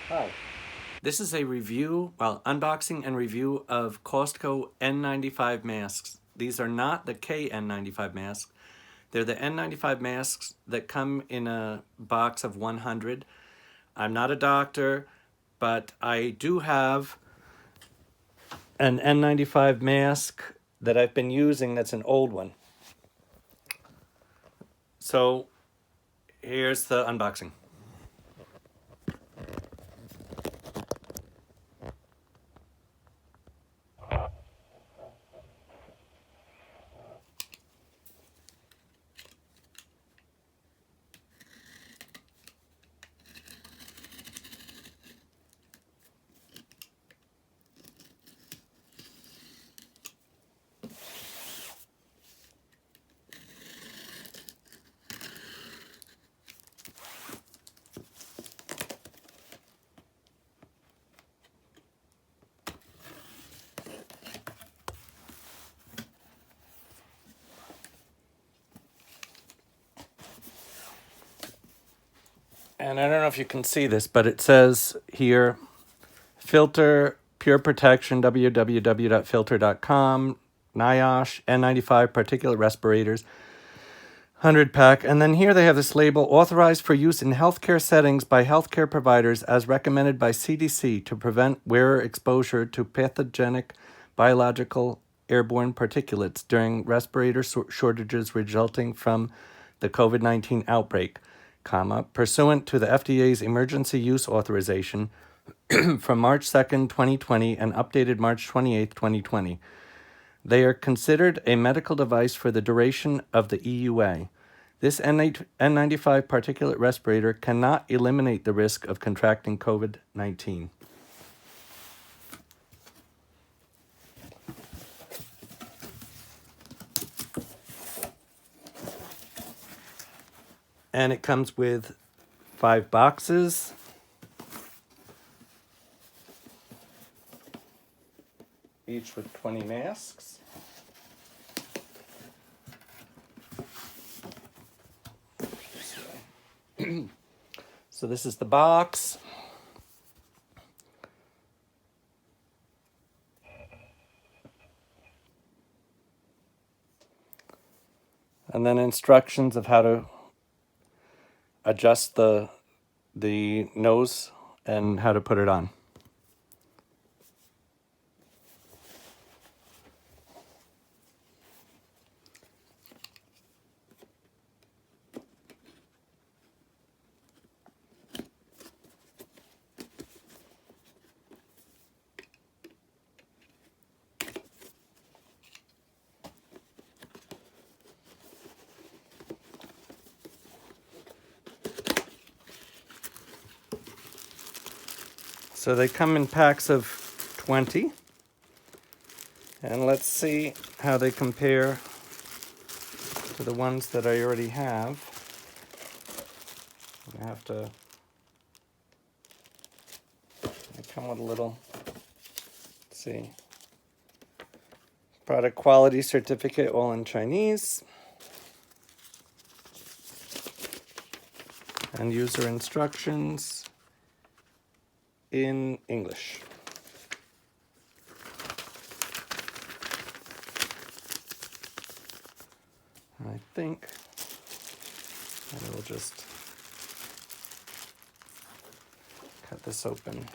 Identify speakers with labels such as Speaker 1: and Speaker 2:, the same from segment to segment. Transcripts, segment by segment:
Speaker 1: Hi. This is a review, unboxing and review of Costco N95 masks. These are not the KN95 masks. They're the N95 masks that come in a box of 100. I'm not a doctor, but I do have an N95 mask that I've been using that's an old one. So here's the unboxing. And I don't know if you can see this, but it says here, filter, pure protection, www.filter.com, NIOSH, N95, particulate respirators, 100 pack. And then here they have this label, authorized for use in healthcare settings by healthcare providers as recommended by CDC to prevent wearer exposure to pathogenic biological airborne particulates during respirator shortages resulting from the COVID-19 outbreak, pursuant to the FDA's emergency use authorization from March 2nd, 2020 and updated March 28th, 2020. They are considered a medical device for the duration of the EUA. This N95 particulate respirator cannot eliminate the risk of contracting COVID-19. And it comes with 5 boxes. Each with 20 masks. So this is the box. And then instructions of how to adjust the nose and how to put it on. So they come in packs of 20. And let's see how they compare to the ones that I already have. I have to, they come with a little, let's see, product quality certificate, all in Chinese. And user instructions in English. I think I will just cut this open.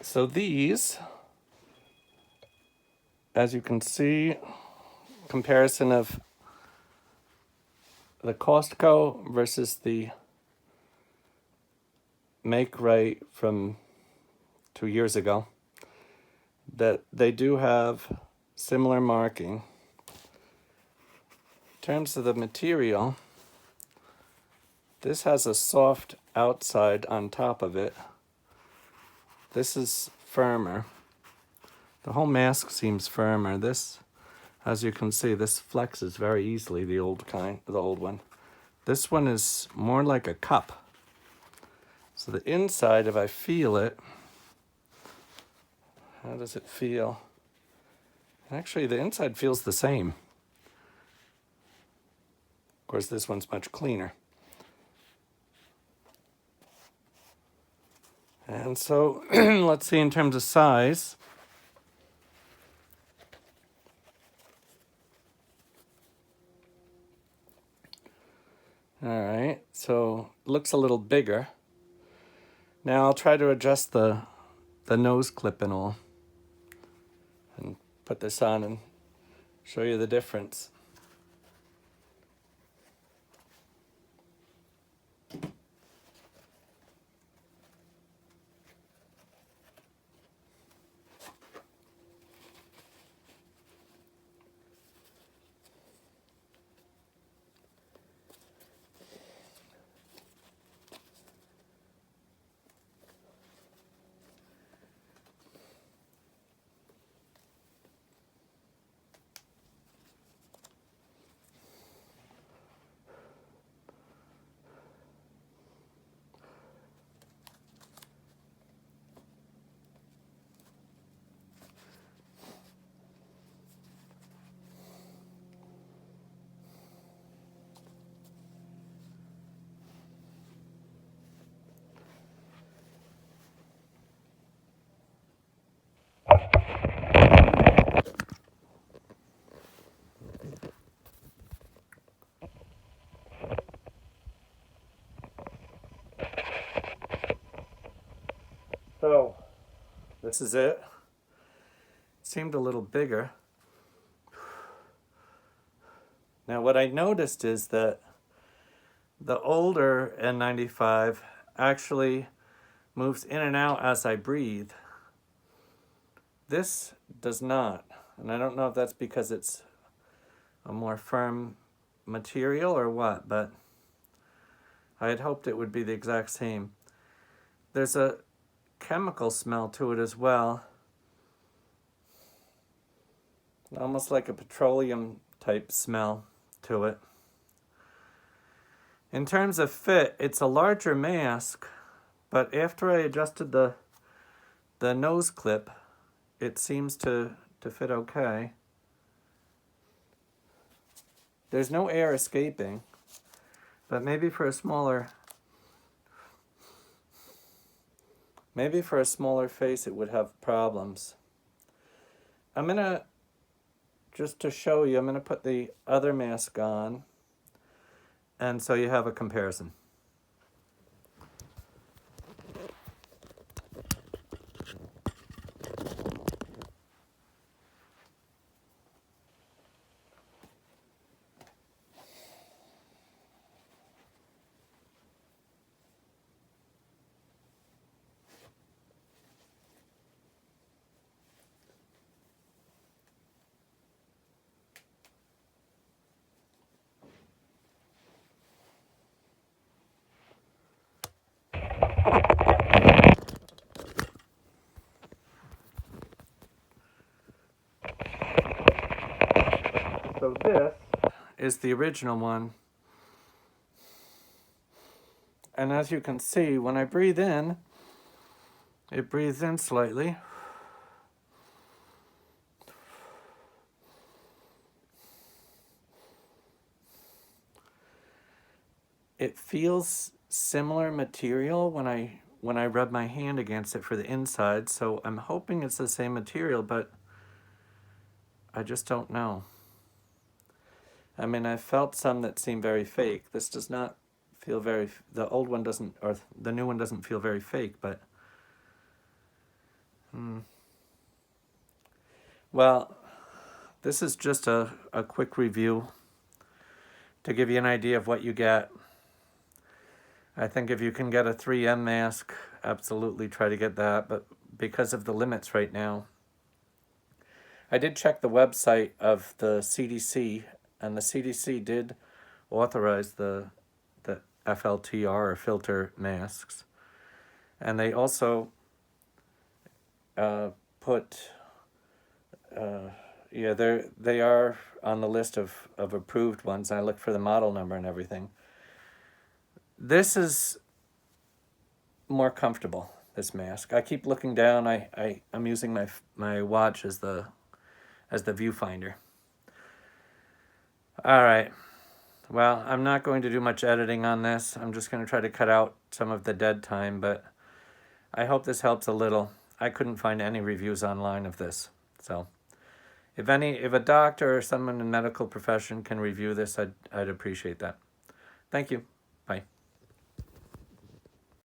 Speaker 1: So these, as you can see, comparison of the Costco versus the Makrite from 2 years ago, that they do have similar marking. In terms of the material, This has a soft outside on top of it. This is firmer. The whole mask seems firmer. This, as you can see, this flexes very easily, the old one. This one is more like a cup. So the inside, if I feel it, how does it feel? Actually, the inside feels the same. Of course, this one's much cleaner. And so, let's see in terms of size. All right, so it looks a little bigger. Now I'll try to adjust the nose clip and all, and put this on and show you the difference. So, this is it. Seemed a little bigger. Now what I noticed is that the older N95 actually moves in and out as I breathe. This does not. And I don't know if that's because it's a more firm material or what, but I had hoped it would be the exact same. There's a chemical smell to it as well. Almost like a petroleum type smell to it. In terms of fit, it's a larger mask, but after I adjusted the nose clip, it seems to fit okay. There's no air escaping, but maybe for a smaller face it would have problems. I'm gonna, just to show you, I'm gonna put the other mask on, and so you have a comparison. So this is the original one. And as you can see, when I breathe in, it breathes in slightly. It feels similar material when I rub my hand against it for the inside, so I'm hoping it's the same material, but I just don't know. I mean, I felt some that seem very fake. This does not feel very, the old one doesn't, or the new one doesn't feel very fake, but well, this is just a quick review to give you an idea of what you get. I think if you can get a 3M mask, absolutely try to get that, but because of the limits right now. I did check the website of the CDC, and the CDC did authorize the FLTR or filter masks. And they also put, yeah, they are on the list of approved ones. I looked for the model number and everything. This is more comfortable, this mask. I keep looking down. I'm using my watch as the viewfinder. All right. Well, I'm not going to do much editing on this. I'm just going to try to cut out some of the dead time, but I hope this helps a little. I couldn't find any reviews online of this. So if a doctor or someone in the medical profession can review this, I'd appreciate that. Thank you.